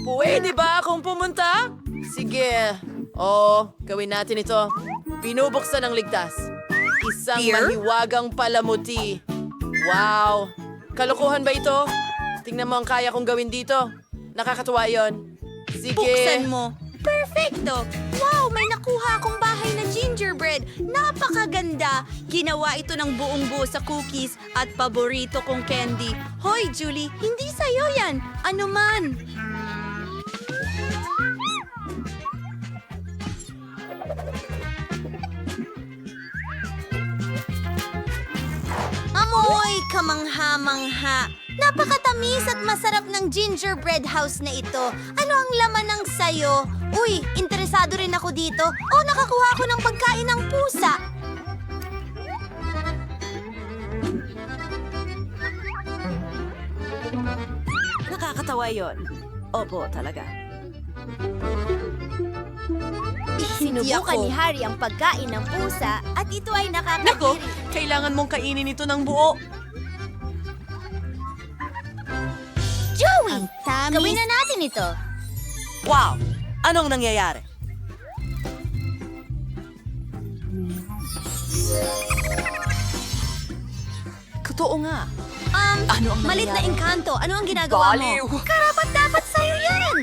Pwede ba akong pumunta? Sige. Gawin natin ito. Binubuksan ng ligtas. Isang Beer? mahiwagang palamuti. Wow! Kalokohan ba ito? Tingnan mo ang kaya kong gawin dito. Nakakatuwa yon. Sige. Buksan mo. Perfecto! Wow, may nakuha akong bahay na gingerbread. Napakaganda! Ginawa ito ng buong buo sa cookies at paborito kong candy. Hoy, Julie, hindi sa'yo yan. Ano man? Amoy kamangha-mangha. Napakatamis at masarap ng gingerbread house na ito. Ano ang laman ng sayo? Uy, interesado rin ako dito. Nakakuha ako ng pagkain ng pusa. Nakakatawa yon. Opo, talaga. Sinubukan ni Harry ang pagkain ng pusa at ito ay Nako, kailangan mong kainin ito ng buo. Joey! Tamis. Gawin na natin ito. Wow! Anong nangyayari? Totoo nga. Ano ang malit na nangyayari? engkanto. Ano ang ginagawa Baliw. mo? Karapat dapat sa'yo yan!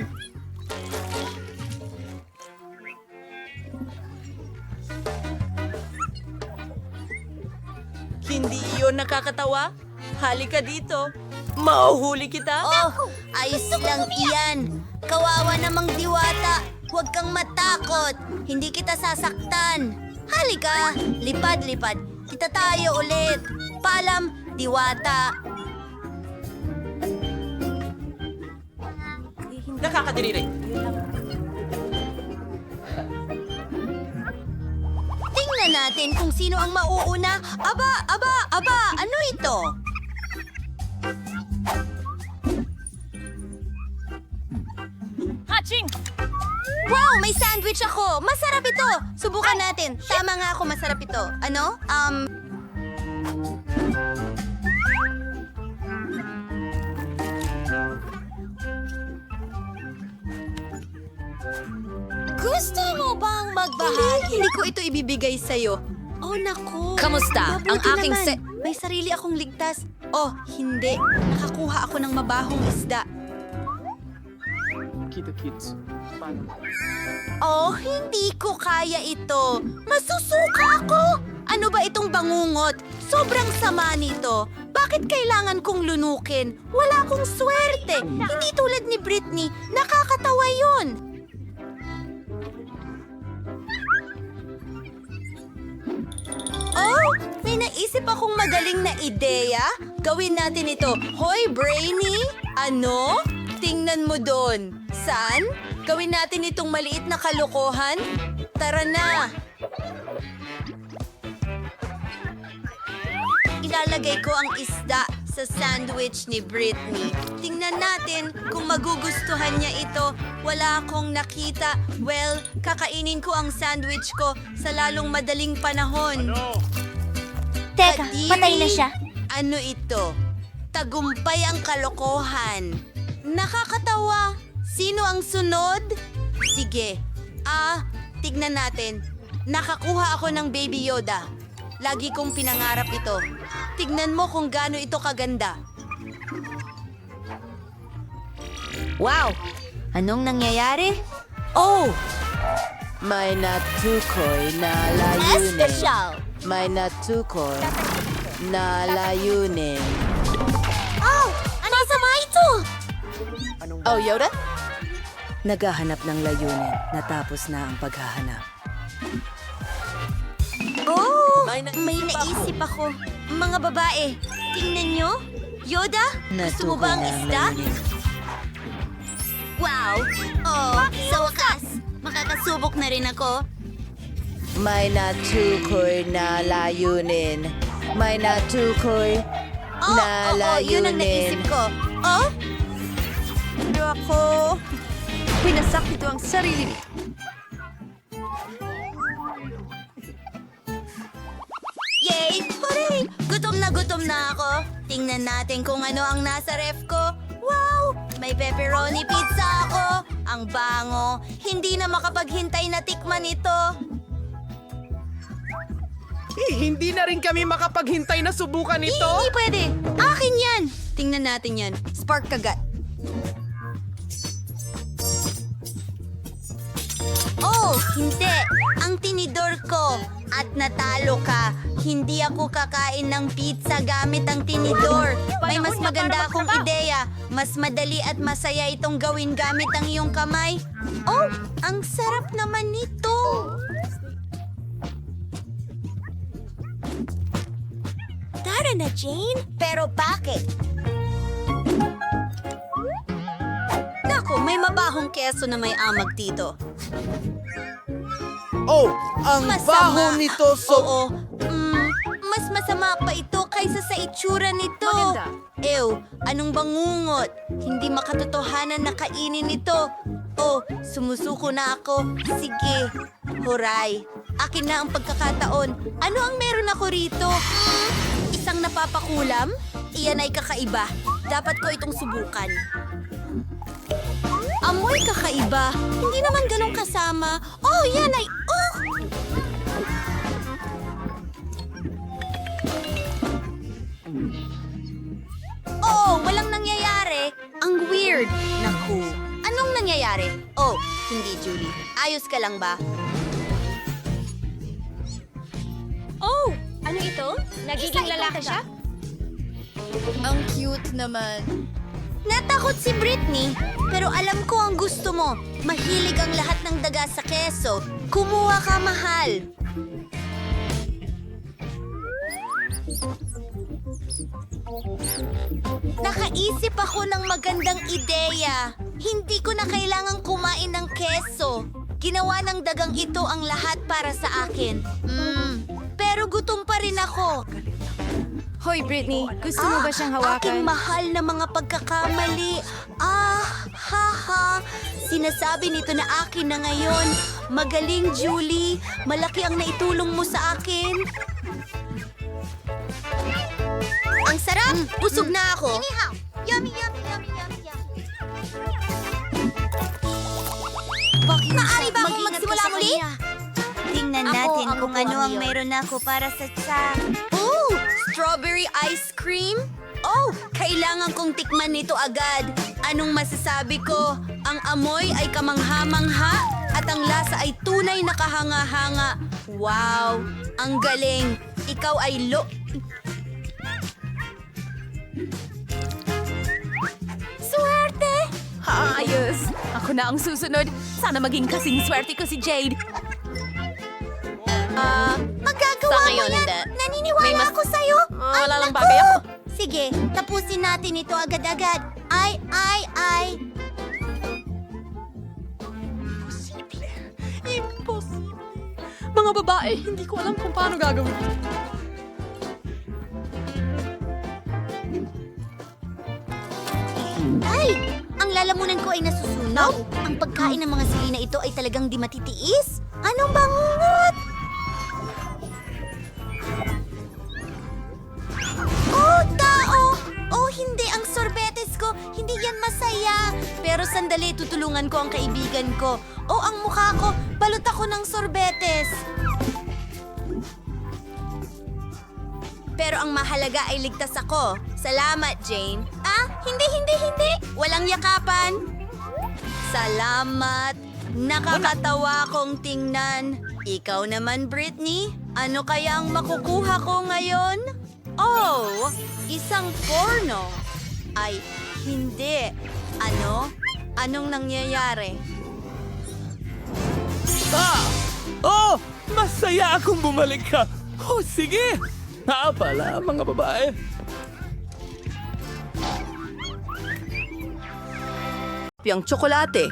Hindi yun nakakatawa? Halika dito. Mauhuli kita. Ayos lang iyan. Kawawa namang diwata. Huwag kang matakot. Hindi kita sasaktan. Halika, lipad-lipad. Kita tayo ulit. Paalam, diwata. Nakakadiri. Tingnan natin kung sino ang mauuna. Aba, ano ito? Wow, may sandwich ako. Masarap ito. Subukan natin. Tama nga ako, masarap ito. Ano? Gusto mo bang magbahagi? Hindi ko ito ibibigay sa'yo. Oh, naku. Kamusta? Mabuti Ang aking naman. May sarili akong ligtas. Oh, hindi. Nakakuha ako ng mabahong isda. Oh, hindi ko kaya ito. Masusuka ako! Ano ba itong bangungot? Sobrang sama nito. Bakit kailangan kong lunukin? Wala akong swerte. Hindi tulad ni Britney. Nakakatawa yun. Oh, may naisip akong magaling na ideya. Gawin natin ito. Hoy, Brainy! Ano? Tingnan mo doon. Saan? Gawin natin itong maliit na kalokohan? Tara na! Ilalagay ko ang isda sa sandwich ni Britney. Tingnan natin kung magugustuhan niya ito. Wala akong nakita. Well, kakainin ko ang sandwich ko sa lalong madaling panahon. Teka, Kadiri, patay na siya. Ano ito? Tagumpay ang kalokohan. Nakakatawa. Sino ang sunod? Sige. Tignan natin. Nakakuha ako ng Baby Yoda. Lagi kong pinangarap ito. Tignan mo kung gaano ito kaganda. Wow! Anong nangyayari? Oh! May natukoy na layunin. Espesyal! May natukoy na layunin. Oh! Ano sama ito? Oh, Yoda? Naghahanap ng layunin. Natapos na ang paghahanap. Oh! May May naisip ako. Mga babae, tingnan nyo. Yoda, gusto mo ba ang Natukoy na ang isda? layunin. Wow! Oh, sa wakas, makakasubok na rin ako. May natukoy na layunin. May natukoy na yun ang layunin. naisip ko. Oh? Ano ako? Pinasak nito ang sarili. Yay! Hooray! Gutom na ako. Tingnan natin kung ano ang nasa ref ko. Wow! May pepperoni pizza ako. Ang bango. Hindi na makapaghintay na tikman ito. Hindi na rin kami makapaghintay na subukan ito. Hindi pwede. Akin yan. Tingnan natin yan. Spark kagat. Oh, hindi. Ang tinidor ko. At natalo ka. Hindi ako kakain ng pizza gamit ang tinidor. May mas maganda akong ideya. Mas madali at masaya itong gawin gamit ang iyong kamay. Oh, ang sarap naman nito. Tara na, Jane. Pero bakit? Naku, may mabahong keso na may amag dito. Oh, ang baho nito Oo. Mas masama pa ito kaysa sa itsura nito. Maganda. Ew, anong bangungot? Hindi makatotohanan na kainin ito. Oh, sumusuko na ako. Sige, huray. Akin na ang pagkakataon. Ano ang meron ako rito? Isang napapakulam? Iyan ay kakaiba. Dapat ko itong subukan. Amoy kakaiba. Hindi naman ganun kasama. Oh, yan ay... Oh! Oh, walang nangyayari. Ang weird. Naku. Anong nangyayari? Oh, hindi, Julie. Ayos ka lang ba? Oh, ano ito? Nagiging lalaki siya? Ang cute naman. Natakot si Britney, pero alam ko ang gusto mo. Mahilig ang lahat ng daga sa keso. Kumuha ka, mahal. Nakaisip ako ng magandang ideya. Hindi ko na kailangang kumain ng keso. Ginawa ng dagang ito ang lahat para sa akin. Pero gutom pa rin ako. Hoy, Britney, gusto mo ba siyang hawakan? Aking mahal na mga pagkakamali. Haha. Sinasabi nito na akin na ngayon. Magaling, Julie. Malaki ang naitulong mo sa akin. Ang sarap! Busog na ako. Yummy, yummy, yummy, yummy, yummy. Maaari ba akong magsimula muli? Tingnan natin kung ano ang meron ako para sa tiyak. Oh! Strawberry ice cream? Oh! Kailangan kong tikman nito agad. Anong masasabi ko? Ang amoy ay kamangha-mangha at ang lasa ay tunay na kahanga-hanga. Wow! Ang galing! Ikaw ay Swerte! Ayos! Ako na ang susunod. Sana maging kasing swerte ko si Jade. Magagawa Sa mo ngayon, yan! hindi. Naniniwala ako sa'yo! Wala lang bagay ako. Sige, tapusin natin ito agad-agad. Ay! Imposible. Mga babae, hindi ko alam kung paano gagawin. Ay! Ang lalamunan ko ay nasusunog. Ang pagkain ng mga sili na ito ay talagang di matitiis. Anong bangungot? Oh, tao! Oh, hindi. Ang sorbetes ko. Hindi yan masaya. Pero sandali, tutulungan ko ang kaibigan ko. Oh, ang mukha ko. Balot ako ng sorbetes. Pero ang mahalaga ay ligtas ako. Salamat, Jane. Hindi. Walang yakapan. Salamat. Nakakatawa kong tingnan. Ikaw naman, Britney. Ano kaya ang makukuha ko ngayon? Oh, isang porno. Ay, hindi. Ano? Anong nangyayari? Oh! Masaya akong bumalik ka! Oh, sige! Pala, mga babae. Piyang tsokolate.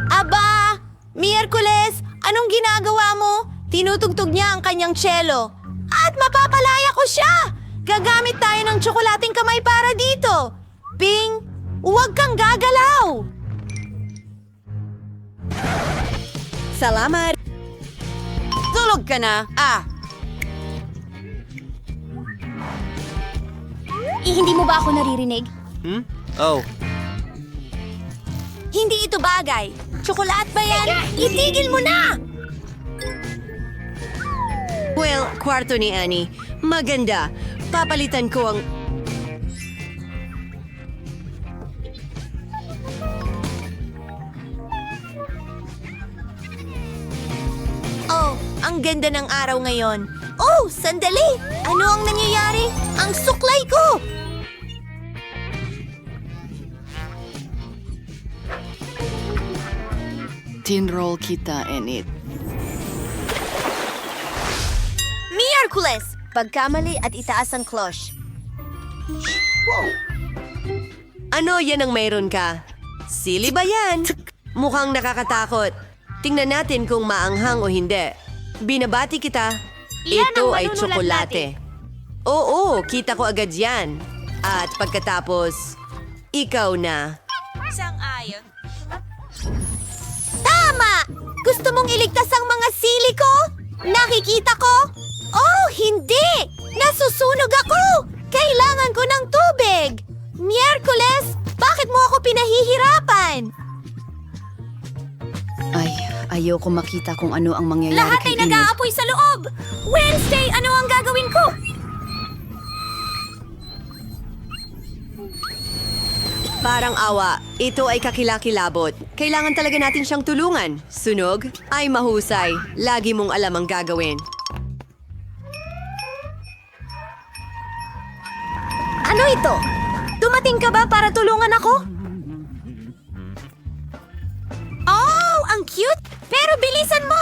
Aba! Miyerkules! Anong ginagawa mo? Tinutugtog niya ang kanyang cello. At mapapalaya ko siya! Gagamit tayo ng tsokolating kamay para dito! Ping! Huwag kang gagalaw! Salamat! Tulog ka na! Hindi mo ba ako naririnig? Oh. Hindi ito bagay. Tsokolat ba yan? Itigil mo na! Well, kwarto ni Annie. Maganda. Papalitan ko ang... Oh, ang ganda ng araw ngayon. Oh, sandali! Ano ang nangyayari? Ang suklay ko! Tinroll kita, Enid. Miyerkules! Pagkamali at itaas ang cloche. Ano yan ang mayroon ka? Sili ba yan? Mukhang nakakatakot. Tingnan natin kung maanghang o hindi. Binabati kita. Ito ay tsokolate. Oo, kita ko agad yan. At pagkatapos, ikaw na. Tama! Gusto mong iligtas ang mga sili ko? Nakikita ko? Oh, hindi! Nasusunog ako! Kailangan ko ng tubig! Miyerkules, bakit mo ako pinahihirapan? Ay, ayoko makita kung ano ang mangyayari Lahat kay ay Enid. nag-aapoy sa loob! Wednesday, ano ang gagawin ko? Parang awa, ito ay kakilakilabot. Kailangan talaga natin siyang tulungan. Sunog? Ay mahusay. Lagi mong alam ang gagawin. Ano ito? Dumating ka ba para tulungan ako? Oh, ang cute! Pero bilisan mo!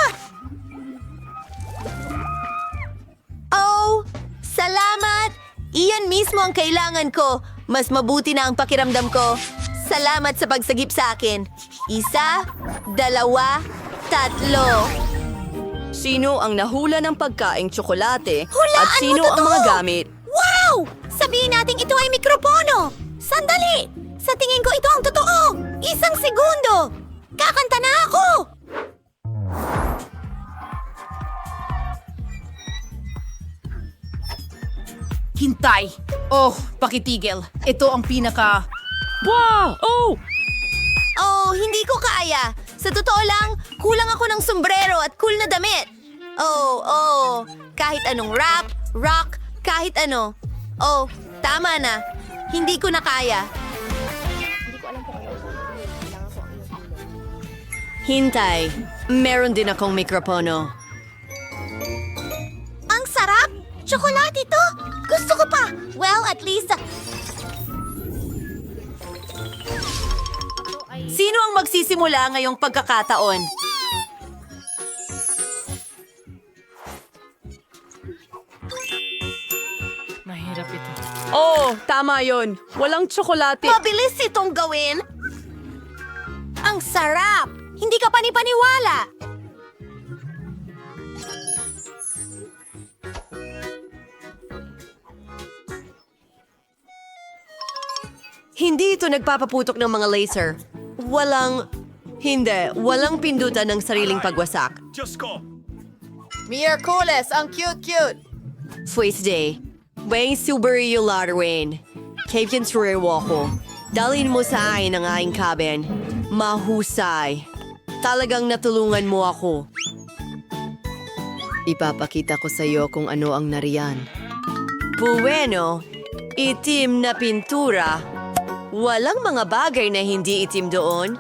Oh, salamat! Iyan mismo ang kailangan ko. Mas mabuti na ang pakiramdam ko. Salamat sa pagsagip sa akin. 1, 2, 3. Sino ang nahula ng pagkaing tsokolate Hulaan at sino mo ang totoo! mga gamit? Wow! Sabihin natin ito ay mikropono! Sandali! Sa tingin ko ito ang totoo! 1 segundo! Kakanta na ako! Hintay! Oh, pakitigil. Ito ang pinaka... Wow! Oh! Oh, hindi ko kaya. Sa totoo lang, kulang ako ng sombrero at cool na damit. Oh. Kahit anong rap, rock, kahit ano. Oh, tama na. Hindi ko na kaya. Hintay, meron din akong mikropono. Ang sarap! Tsokolate ito! Gusto ko pa! Well, at least... Sino ang magsisimula ngayong pagkakataon? Mahirap ito. Oh, tama yon. Walang tsokolate. Mabilis itong gawin! Ang sarap! Hindi ka panipaniwala! Hindi ito nagpapaputok ng mga laser. Walang pindutan ng sariling pagwasak. Miyerkules, ang cute-cute! Wednesday, Wayne Subari yung Larwin. Captain Surewo ko. Dalhin mo sa akin ang aking cabin. Mahusay. Talagang natulungan mo ako. Ipapakita ko sa iyo kung ano ang nariyan. Bueno, itim na pintura. Walang mga bagay na hindi itim doon.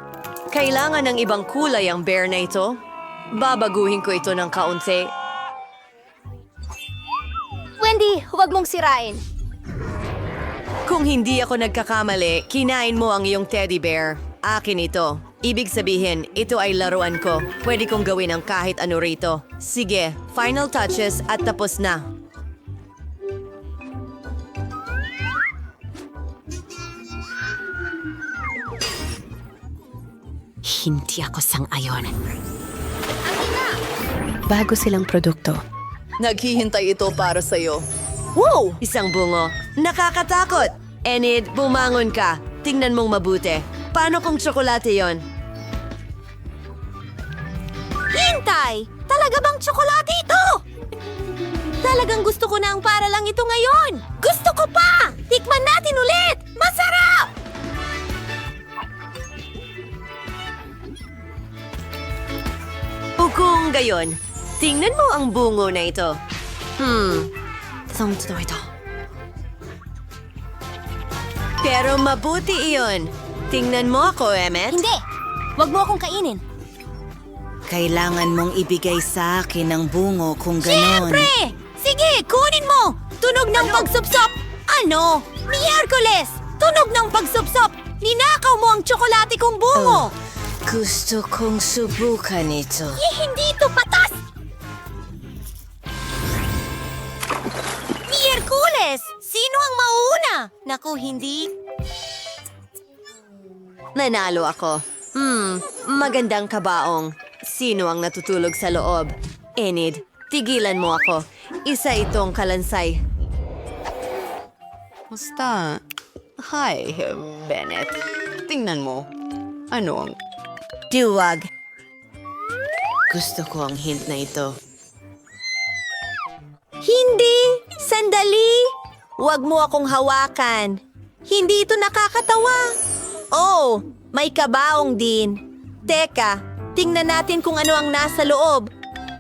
Kailangan ng ibang kulay ang bear na ito. Babaguhin ko ito ng kaunti. Wendy, huwag mong sirain. Kung hindi ako nagkakamali, kinain mo ang iyong teddy bear. Akin ito. Ibig sabihin, ito ay laruan ko. Pwede kong gawin ang kahit ano rito. Sige, final touches at tapos na. Hindi ako sang-ayon. Bago silang produkto. Naghihintay ito para sa'yo. Wow! Isang bungo. Nakakatakot! Enid, bumangon ka. Tingnan mong mabuti. Paano kung tsokolate yon? Hintay! Talaga bang tsokolate ito? Talagang gusto ko na ang para lang ito ngayon! Gusto ko pa! Tikman natin ulit! Masarap! kung gayon, tingnan mo ang bungo na ito. ito. Pero mabuti iyon. Tingnan mo ako, Emmet. Hindi! Huwag mo akong kainin. Kailangan mong ibigay sa akin ang bungo kung ganon. Siyempre! Sige, kunin mo! Tunog ng pagsupsop! Ano? Miyerkules! Tunog ng pagsupsop! Ninakaw mo ang tsokolate kong bungo! Gusto kong subukan ito. Hindi ito patas! Miyerkules! Sino ang mauuna? Naku, hindi. Nanalo ako. Magandang kabaong. Sino ang natutulog sa loob? Enid, tigilan mo ako. Isa itong kalansay. Musta? Hi, Bennett. Tingnan mo. Ano ang... Duwag. Gusto ko ang hint na ito. Hindi! Sandali! Huwag mo akong hawakan. Hindi ito nakakatawa. Oh, may kabaong din. Teka, tingnan natin kung ano ang nasa loob.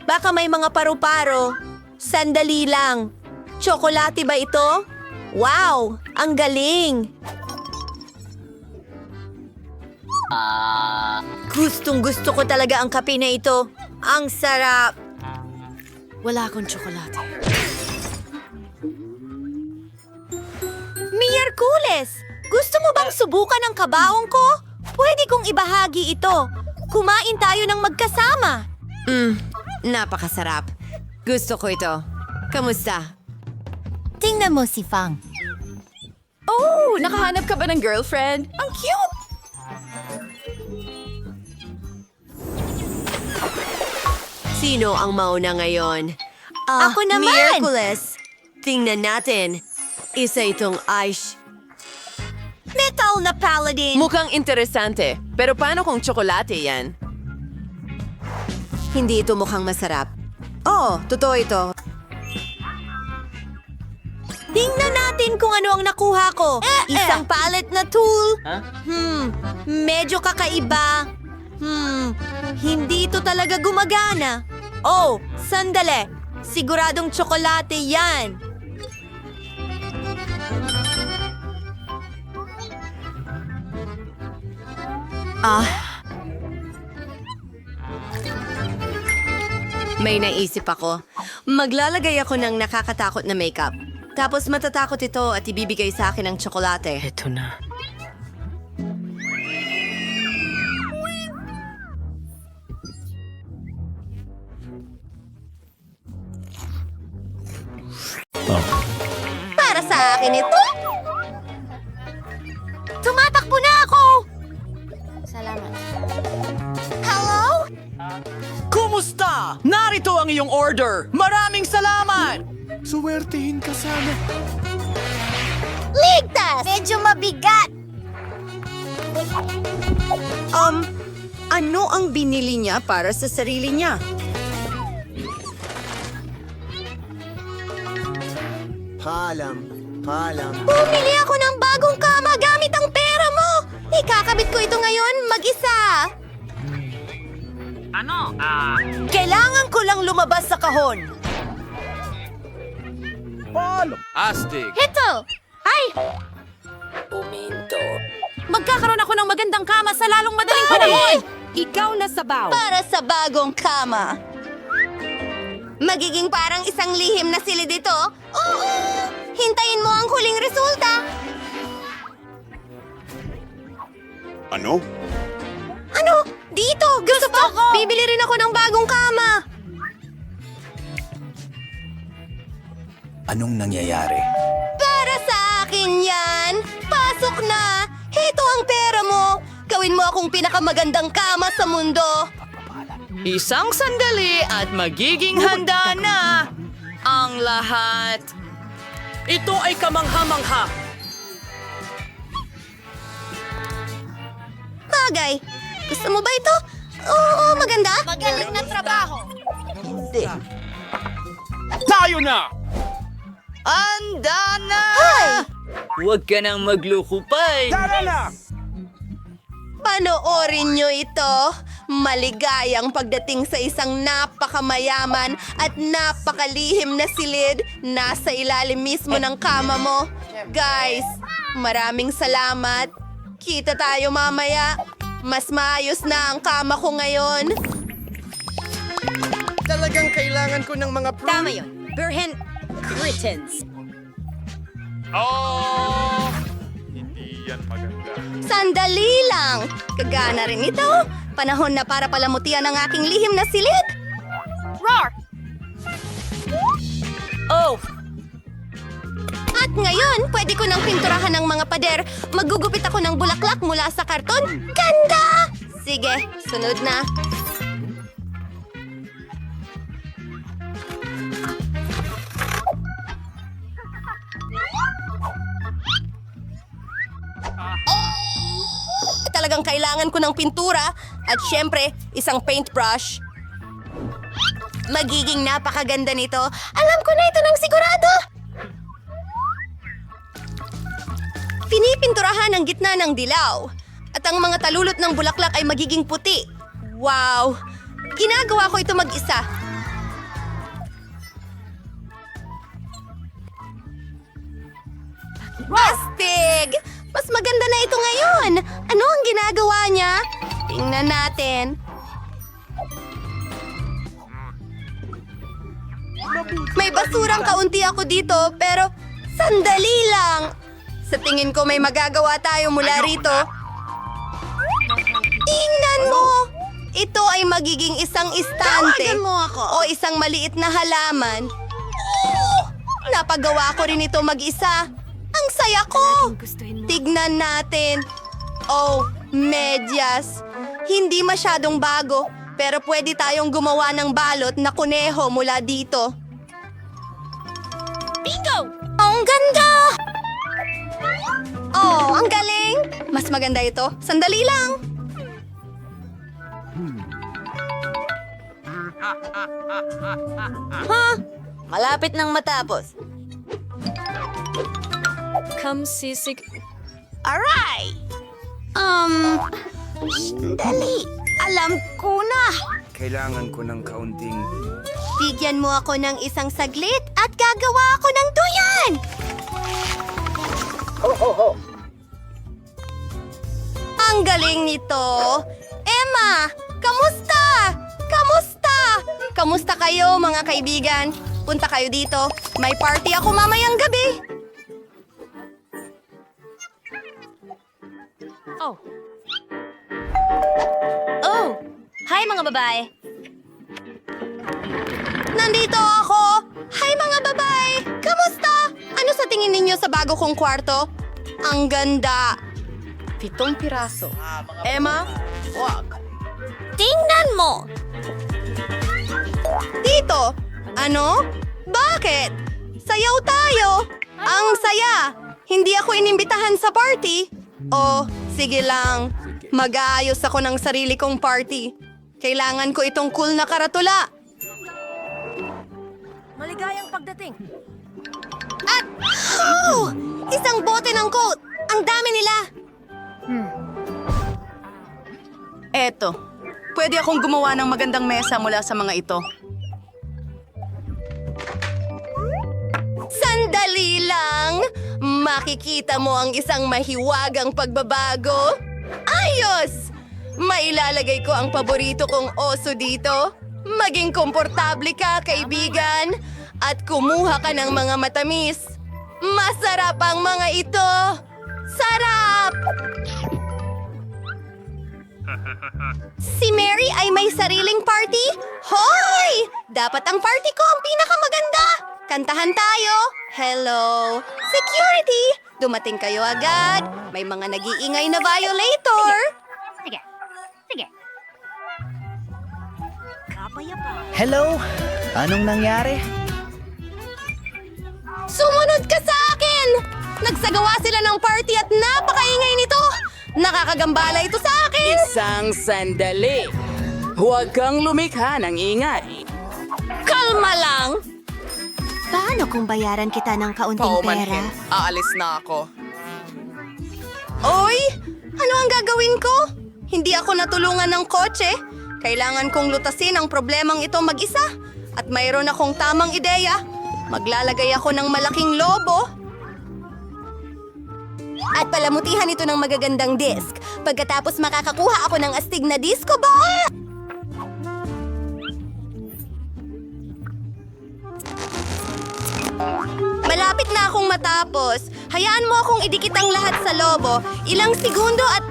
Baka may mga paru-paro. Sandali lang. Tsokolate ba ito? Wow! Ang galing! Gustong-gusto ko talaga ang kape na ito. Ang sarap! Wala akong tsokolate. Miyerkules! Gusto mo bang subukan ang kabaong ko? Pwede kong ibahagi ito. Kumain tayo ng magkasama. Napakasarap. Gusto ko ito. Kamusta? Tingnan mo si Fang. Oh, nakahanap ka ba ng girlfriend? Ang cute! Sino ang mauna ngayon? Ako naman! Miraculous! Tingnan natin. Isa itong ice. Metal na paladin! Mukhang interesante. Pero paano kung tsokolate yan? Hindi ito mukhang masarap. Oo, totoo ito. Tingnan natin kung ano ang nakuha ko. Isang palette na tool. Medyo kakaiba. Hindi ito talaga gumagana. Oh, sandali. Siguradong tsokolate yan. May naisip ako. Maglalagay ako ng nakakatakot na makeup. Tapos matatakot ito at ibibigay sa akin ng tsokolate. Ito na. Para sa akin ito. Tumatakbo na ako. Salamat. Hello? Kumusta? Narito ang iyong order. Maraming salamat! Suwertihin ka sana. Ligtas! Medyo mabigat. Ano ang binili niya para sa sarili niya? Bumili ako ng bagong kama gamit ang pera mo. Ikakabit ko ito ngayon mag-isa. Kailangan ko lang lumabas sa kahon. Astig. Ito! Ay! Magkakaroon ako ng magandang kama sa lalong madaling panahon! Ikaw na sabaw! Para sa bagong kama. Magiging parang isang lihim na silid ito? Oo! Hintayin mo ang huling resulta. Ano? Ano? Dito! Gusto ko! Bibili rin ako ng bagong kama. Anong nangyayari? Para sa akin yan! Pasok na! Heto ang pera mo! Gawin mo akong pinakamagandang kama sa mundo! Isang sandali at magiging handa na ang lahat. Ito ay kamangha-mangha. Bagay! Gusto mo ba ito? Oo, maganda. Magaling na trabaho. Tayo na! Anda na! Hoy! Huwag ka nang maglukupay. Panoorin nyo ito. Maligayang pagdating sa isang napakamayaman at napakalihim na silid nasa ilalim mismo ng kama mo. Guys, maraming salamat. Kita tayo mamaya. Mas maayos na ang kama ko ngayon. Talagang kailangan ko ng mga Tama yun. Burhen Critens. Sandali lang! Kagana rin ito. Panahon na para palamutian ang aking lihim na silid. Roar! Oh! At ngayon, pwede ko nang pinturahan ng mga pader. Magugupit ako ng bulaklak mula sa karton. Ganda! Sige, sunod na. Talagang kailangan ko ng pintura at syempre, isang paintbrush. Magiging napakaganda nito. Alam ko na ito ng sigurado. Pinipinturahan ang gitna ng dilaw. At ang mga talulot ng bulaklak ay magiging puti. Wow! Ginagawa ko ito mag-isa. Astig! Mas maganda na ito ngayon. Ano ang ginagawa niya? Tingnan natin. May basurang kaunti ako dito, pero sandali lang. Sa tingin ko may magagawa tayo mula rito. Tingnan mo! Ito ay magiging isang istante o isang maliit na halaman. Napagawa ko rin ito mag-isa. Ang saya ko! Tignan natin. Oh, medyas. Hindi masyadong bago, pero pwede tayong gumawa ng balot na kuneho mula dito. Bingo! Ang ganda! Oh, ang galing! Mas maganda ito. Sandali lang. Malapit nang matapos. Come sisig. Aray! Dali. Alam ko na. Kailangan ko ng kaunting... Bigyan mo ako ng isang saglit at gagawa ako ng duyan! Ang galing nito! Emma! Kamusta? Kamusta? Kamusta kayo, mga kaibigan? Punta kayo dito. May party ako mamayang gabi. Oh. Oh! Hi, mga babae. Nandito ako! Hi, mga babae! Kamusta? Ano sa tingin ninyo sa bago kong kwarto? Ang ganda! 7 piraso. Emma, wag. Tingnan mo! Dito! Ano? Bakit? Sayaw tayo! Ang saya! Hindi ako inimbitahan sa party. Oh, sige lang. Mag-aayos ako ng sarili kong party. Kailangan ko itong cool na karatula. Maligayang pagdating. At, oh! Isang bote ng coat! Ang dami nila! Eto, pwede akong gumawa ng magandang mesa mula sa mga ito. Sandali lang! Makikita mo ang isang mahiwagang pagbabago. Ayos! Mailalagay ko ang paborito kong oso dito. Maging komportable ka, kaibigan. At kumuha ka ng mga matamis. Masarap ang mga ito! Sarap! Si Mary ay may sariling party? Hoy! Dapat ang party ko ang pinakamaganda! Kantahan tayo! Hello! Security! Dumating kayo agad! May mga nag-iingay na violator! Sige. Sige. Hello? Anong nangyari? Sumunod ka sa akin! Nagsagawa sila ng party at napakaingay nito! Nakakagambala ito sa akin! Isang sandali. Huwag kang lumikha ng ingay. Kalma lang! Paano kung bayaran kita ng kaunting pera? Aalis na ako. Oy! Ano ang gagawin ko? Hindi ako natulungan ng kotse. Kailangan kong lutasin ang problemang ito mag-isa. At mayroon akong tamang ideya. Maglalagay ako ng malaking lobo. At palamutihan ito ng magagandang disk. Pagkatapos makakakuha ako ng astig na disco ball. Malapit na akong matapos. Hayaan mo akong idikit ang lahat sa lobo. Ilang segundo at...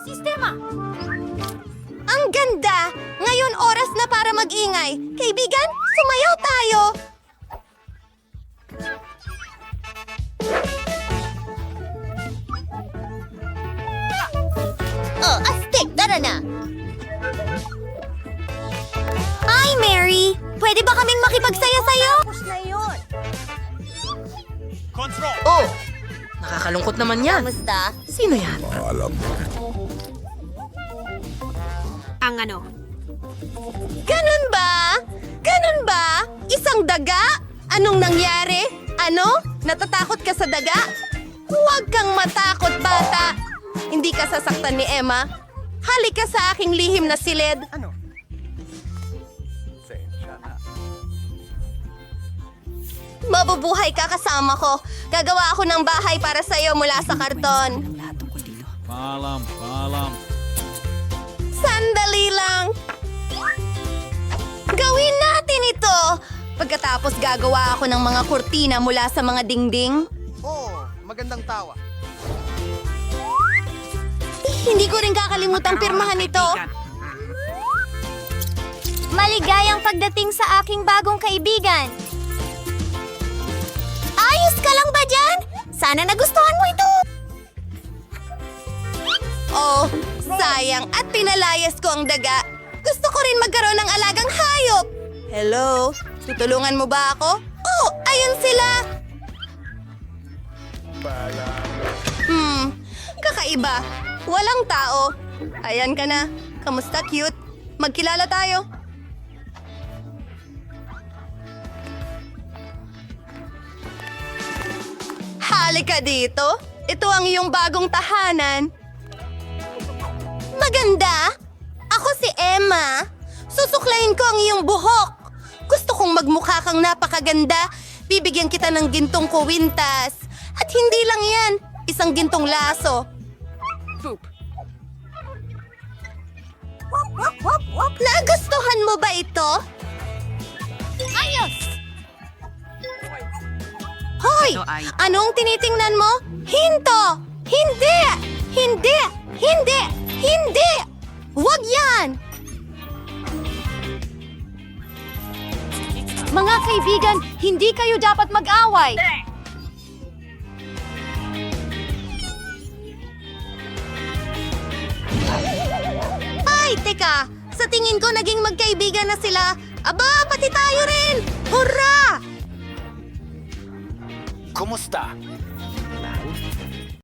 Sistema! Ang ganda! Ngayon oras na para mag-ingay. Kaibigan, sumayaw tayo! Oh, astig! Tara na! Hi, Mary! Pwede ba kaming makipagsaya sa'yo? Tapos na yun. Oh, nakakalungkot naman yan. Kamusta? Sino yan? Ang ano? Ganun ba? Ganun ba? Isang daga? Anong nangyari? Ano? Natatakot ka sa daga? Huwag kang matakot, bata! Hindi ka sasaktan ni Emma. Halika sa aking lihim na silid. Ano? Mabubuhay ka kasama ko. Gagawa ako ng bahay para sa'yo mula sa karton. Ang lahat tungkol dito. Sandali lang. Gawin natin ito. Pagkatapos gagawa ako ng mga kurtina mula sa mga dingding. Oh, magandang tawa. Hindi ko rin kakalimutang pirmahan ito. Maligayang pagdating sa aking bagong kaibigan. Ayos ka lang ba dyan? Sana nagustuhan mo ito. Oh, sayang at pinalayas ko ang daga. Gusto ko rin magkaroon ng alagang hayop. Hello? Tutulungan mo ba ako? Oh, ayun sila. Kakaiba. Walang tao. Ayan ka na. Kamusta, cute? Magkilala tayo. Halika dito. Ito ang iyong bagong tahanan. Maganda. Ako si Emma. Susuklayin ko ang iyong buhok. Gusto kong magmukha kang napakaganda. Bibigyan kita ng gintong kuwintas. At hindi lang yan. Isang gintong laso. Nagustuhan mo ba ito? Ayos! Hoy! Anong tinitingnan mo? Hinto! Hindi! Hindi! Hindi! Hindi! Huwag yan! Mga kaibigan, hindi kayo dapat mag-away. Ay, teka! Sa tingin ko naging magkaibigan na sila. Aba, pati tayo rin! Hurra! Kumusta?